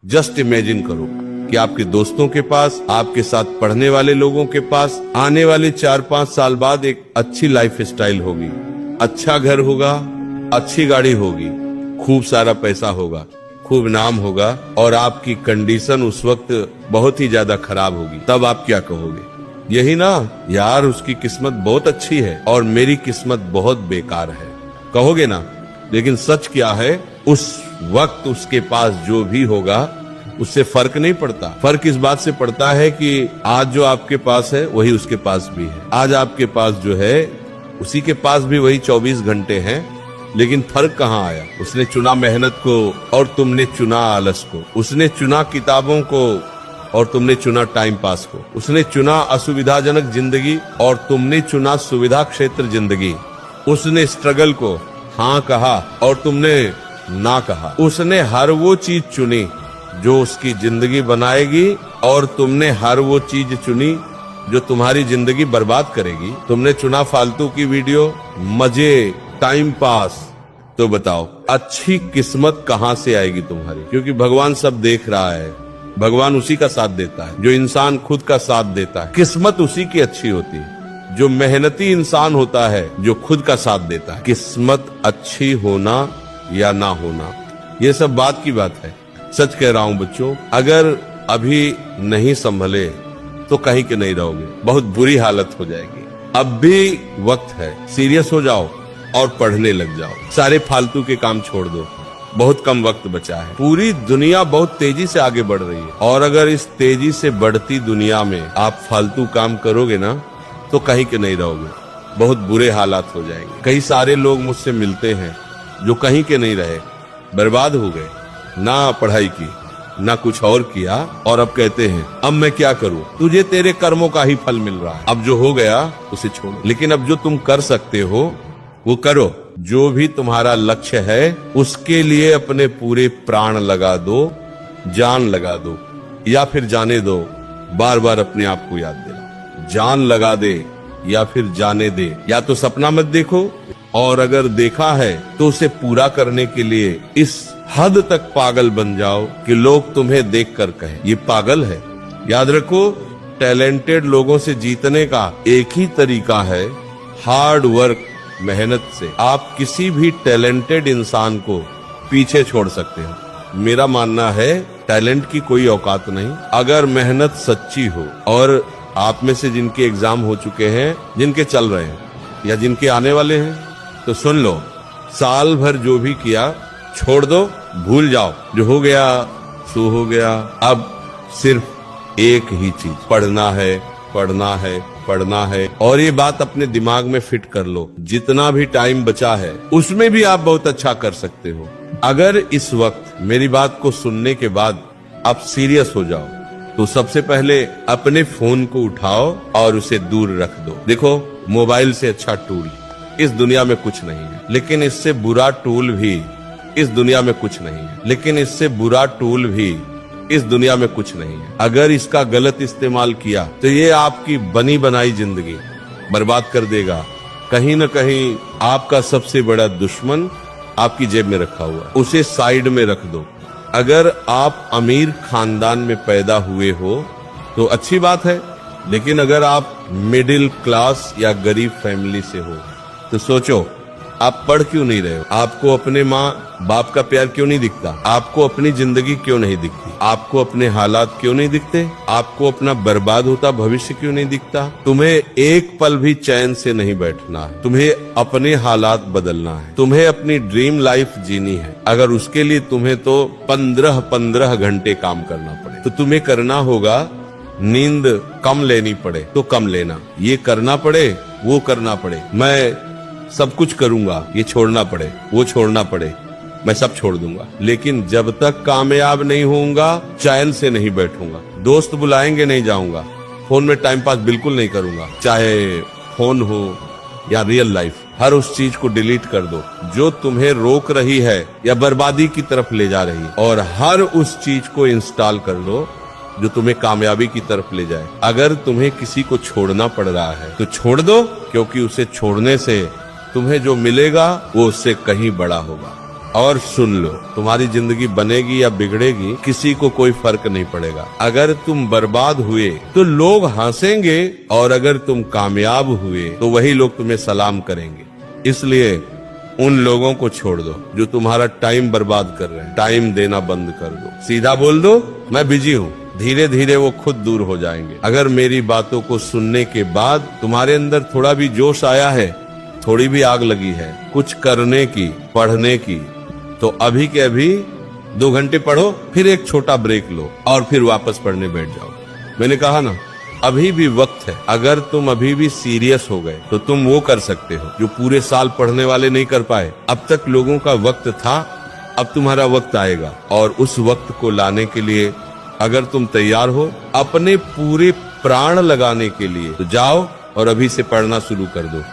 Just imagine करो कि आपके दोस्तों के पास, आपके साथ पढ़ने वाले लोगों के पास आने वाले 4-5 साल बाद एक अच्छी लाइफ स्टाइल होगी, अच्छा घर होगा, अच्छी गाड़ी होगी, खूब सारा पैसा होगा, खूब नाम होगा, और आपकी कंडीशन उस वक्त बहुत ही ज्यादा खराब होगी। तब आप क्या कहोगे? यही ना, यार उसकी किस्मत बहुत अच्छी है और मेरी किस्मत बहुत बेकार है, कहोगे ना। लेकिन सच क्या है, उस वक्त उसके पास जो भी होगा उससे फर्क नहीं पड़ता। फर्क इस बात से पड़ता है कि आज जो आपके पास है वही उसके पास भी है। आज आपके पास जो है उसी के पास भी वही 24 घंटे हैं, लेकिन फर्क कहाँ आया? उसने चुना मेहनत को और तुमने चुना आलस को। उसने चुना किताबों को और तुमने चुना टाइम पास को। उसने चुना असुविधाजनक जिंदगी और तुमने चुना सुविधा क्षेत्र जिंदगी। उसने स्ट्रगल को हाँ कहा और तुमने ना कहा। उसने हर वो चीज चुनी जो उसकी जिंदगी बनाएगी और तुमने हर वो चीज चुनी जो तुम्हारी जिंदगी बर्बाद करेगी। तुमने चुना फालतू की वीडियो, मजे, टाइम पास। तो बताओ अच्छी किस्मत कहाँ से आएगी तुम्हारी? क्योंकि भगवान सब देख रहा है। भगवान उसी का साथ देता है जो इंसान खुद का साथ देता है। किस्मत उसी की अच्छी होती है जो मेहनती इंसान होता है, जो खुद का साथ देता है। किस्मत अच्छी होना या ना होना, ये सब बात की बात है। सच कह रहा हूं बच्चों, अगर अभी नहीं संभले तो कहीं के नहीं रहोगे, बहुत बुरी हालत हो जाएगी। अब भी वक्त है, सीरियस हो जाओ और पढ़ने लग जाओ। सारे फालतू के काम छोड़ दो, बहुत कम वक्त बचा है। पूरी दुनिया बहुत तेजी से आगे बढ़ रही है और अगर इस तेजी से बढ़ती दुनिया में आप फालतू काम करोगे ना तो कहीं के नहीं रहोगे, बहुत बुरे हालात हो जाएंगे। कई सारे लोग मुझसे मिलते हैं जो कहीं के नहीं रहे, बर्बाद हो गए, ना पढ़ाई की ना कुछ और किया, और अब कहते हैं अब मैं क्या करूं? तुझे तेरे कर्मों का ही फल मिल रहा है, अब जो हो गया उसे छोड़ो। लेकिन अब जो तुम कर सकते हो वो करो। जो भी तुम्हारा लक्ष्य है उसके लिए अपने पूरे प्राण लगा दो, जान लगा दो, या फिर जाने दो। बार बार अपने आप को याद दिला, जान लगा दे या फिर जाने दे। या तो सपना मत देखो, और अगर देखा है तो उसे पूरा करने के लिए इस हद तक पागल बन जाओ कि लोग तुम्हें देखकर कहें ये पागल है। याद रखो, टैलेंटेड लोगों से जीतने का एक ही तरीका है, हार्ड वर्क, मेहनत से। आप किसी भी टैलेंटेड इंसान को पीछे छोड़ सकते हो। मेरा मानना है टैलेंट की कोई औकात नहीं, अगर मेहनत सच्ची हो। और आप में से जिनके एग्जाम हो चुके हैं, जिनके चल रहे हैं या जिनके आने वाले हैं, तो सुन लो, साल भर जो भी किया छोड़ दो, भूल जाओ। जो हो गया सो हो गया। अब सिर्फ एक ही चीज, पढ़ना है, पढ़ना है, पढ़ना है। और ये बात अपने दिमाग में फिट कर लो, जितना भी टाइम बचा है उसमें भी आप बहुत अच्छा कर सकते हो। अगर इस वक्त मेरी बात को सुनने के बाद आप सीरियस हो जाओ तो सबसे पहले अपने फोन को उठाओ और उसे दूर रख दो। देखो, मोबाइल से अच्छा टूल इस दुनिया में कुछ नहीं है, लेकिन इससे बुरा टूल भी इस दुनिया में कुछ नहीं है, लेकिन इससे बुरा टूल भी इस दुनिया में कुछ नहीं है। अगर इसका गलत इस्तेमाल किया तो ये आपकी बनी बनाई जिंदगी बर्बाद कर देगा। कहीं न कहीं आपका सबसे बड़ा दुश्मन आपकी जेब में रखा हुआ है, उसे साइड में रख दो। अगर आप अमीर खानदान में पैदा हुए हो तो अच्छी बात है, लेकिन अगर आप मिडिल क्लास या गरीब फैमिली से हो तो सोचो, आप पढ़ क्यों नहीं रहे हो? आपको अपने माँ बाप का प्यार क्यों नहीं दिखता? आपको अपनी जिंदगी क्यों नहीं दिखती? आपको अपने हालात क्यों नहीं दिखते? आपको अपना बर्बाद होता भविष्य क्यों नहीं दिखता? तुम्हें एक पल भी चैन से नहीं बैठना है, तुम्हें अपने हालात बदलना है, तुम्हें अपनी ड्रीम लाइफ जीनी है। अगर उसके लिए तुम्हें तो 15-15 घंटे काम करना पड़े तो तुम्हें करना होगा, नींद कम लेनी पड़े तो कम लेना, ये करना पड़े वो करना पड़े, मैं सब कुछ करूंगा, ये छोड़ना पड़े वो छोड़ना पड़े, मैं सब छोड़ दूंगा। लेकिन जब तक कामयाब नहीं होऊंगा चैन से नहीं बैठूंगा। दोस्त बुलाएंगे नहीं जाऊंगा, फोन में टाइम पास बिल्कुल नहीं करूंगा, चाहे फोन हो या रियल लाइफ। हर उस चीज को डिलीट कर दो जो तुम्हें रोक रही है या बर्बादी की तरफ ले जा रही है, और हर उस चीज को इंस्टॉल कर लो जो तुम्हें कामयाबी की तरफ ले जाए। अगर तुम्हें किसी को छोड़ना पड़ रहा है तो छोड़ दो, क्योंकि उसे छोड़ने से तुम्हें जो मिलेगा वो उससे कहीं बड़ा होगा। और सुन लो, तुम्हारी जिंदगी बनेगी या बिगड़ेगी किसी को कोई फर्क नहीं पड़ेगा। अगर तुम बर्बाद हुए तो लोग हंसेंगे और अगर तुम कामयाब हुए तो वही लोग तुम्हें सलाम करेंगे। इसलिए उन लोगों को छोड़ दो जो तुम्हारा टाइम बर्बाद कर रहे हैं। टाइम देना बंद कर दो, सीधा बोल दो मैं बिजी हूँ। धीरे धीरे वो खुद दूर हो जाएंगे। अगर मेरी बातों को सुनने के बाद तुम्हारे अंदर थोड़ा भी जोश आया है, थोड़ी भी आग लगी है कुछ करने की, पढ़ने की, तो अभी के अभी 2 घंटे पढ़ो, फिर एक छोटा ब्रेक लो और फिर वापस पढ़ने बैठ जाओ। मैंने कहा ना, अभी भी वक्त है। अगर तुम अभी भी सीरियस हो गए तो तुम वो कर सकते हो जो पूरे साल पढ़ने वाले नहीं कर पाए। अब तक लोगों का वक्त था, अब तुम्हारा वक्त आएगा और उस वक्त को लाने के लिए अगर तुम तैयार हो अपने पूरे प्राण लगाने के लिए तो जाओ और अभी से पढ़ना शुरू कर दो।